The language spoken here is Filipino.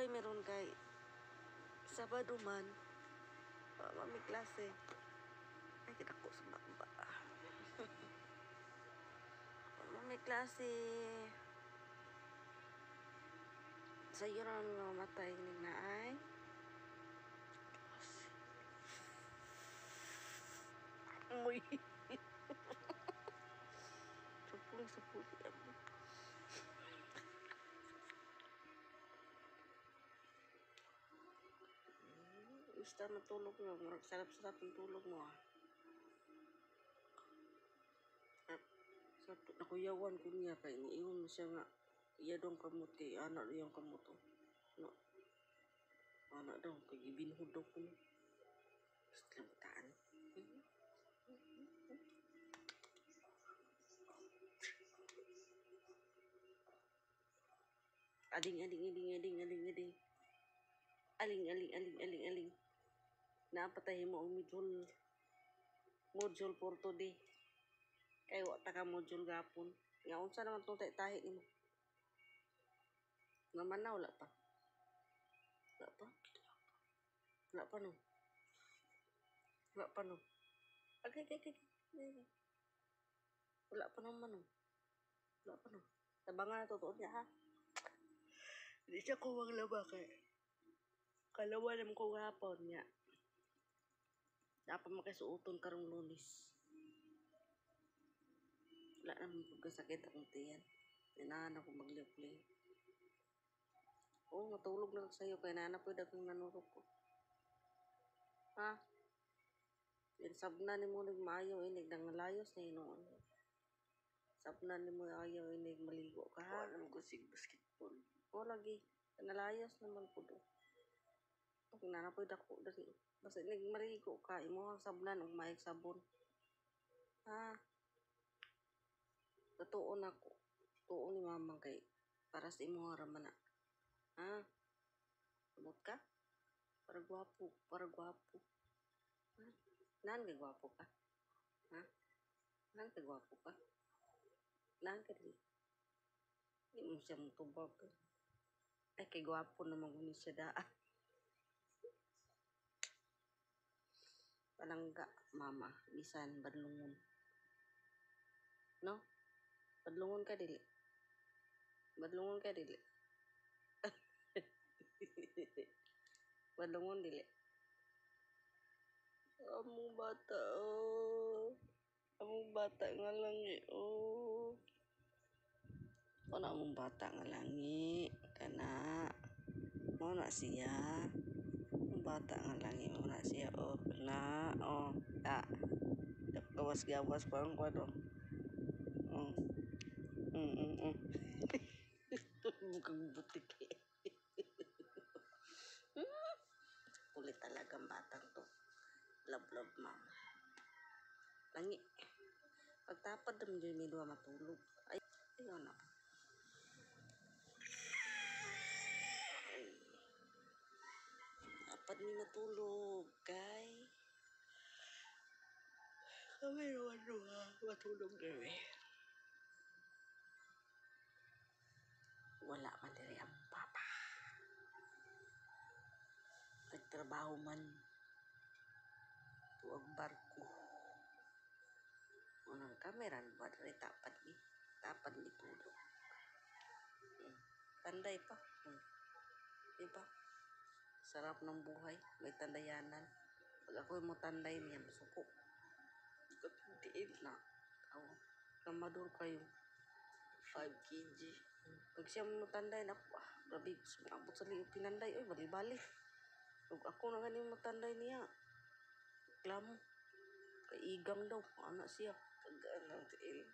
buhay meron kay Sabado man, may klase. Ay, kinako sa baba. May klase. Sa iyo rin mamatay ni naay. Uy. Sapul. Basta matulog mo. Sarap-sarap ang tulog mo. Nakuyawan ko niya kay iniiwan mo siya nga. Iya dong kamot kay anak yung kamot. No. Anak daw kay ibinhod daw ko. Basta lang bataan. Aling. Napatay mo ang module for today. Kay wata ka module gapon. Nga unsa naman itong tahi ni mo? Naman na, wala pa. Wala pa no. Okay. Wala pa naman no. Tabangan na totoo niya ha. Hindi siya kuwang laba kay. Kalawa naman ko gapon niya. Dapat makisuuton karong Lunes. Wala naman pagkasakit akong tiyan. Inahan ako magliw-liw. Oo, matulog lang sa'yo. Kaya nanapod akong nanurok ko. Ha? Yan, sabna ni mo nagmaayaw inig. Nangalayos na inoon. Sabna ni mo ayaw inig maligo ka ha? Alam ko sig basketball. O, lagi. Nangalayos naman po do. Pag nanapod ako dari. Basta inig maligo ka. Imo ang sabnan o maig sabon. Ha? Totoo na ko. Totoo ni mamang kay para sa imo raman na. Ha? Sabot ka? Para gwapo. Ha? Naan ka gwapo ka? Ha? Naan ka gwapo ka? Naan ka rin? Hindi mo siya mutubag. Ay, kay gwapo naman kung siya daan. Palangga, mama. Bisan, badlungon. No? Badlungon ka dili. Badlungon dili. Among bata, oh. Among bata nga langi, oh. Ano among bata nga langi? Kana. Mo na siya. Among bata nga langi, mo na siya, oh. Kana, oh. Gawas-gawas pa ang kwado. Mukhang butik eh. Kulit talagang batang to. Love, mama. Langi. Pagtapad naman dyan may luwa matulog. Ayaw na. Tapad ni matulog, kay. Kami naman luwa matulog na eh. Wala man diri ang papa. Nagtrabaho man. Tuwag barko. Unang kamera, buat rin tapad ni tulog. Tanday pa. Diba? Sarap ng buhay. May tandayanan. Pag ako mo tanday niya, masuko. Diin na. Namador kayo. 5 kg. Pag siya mo tanday na, grabe, sumabot sa liyo pinanday. Uy, bali-bali. Pag ako na ganin mo tanday niya, klamo. Kay igang daw. Anak siya. Tagaan ng tiil.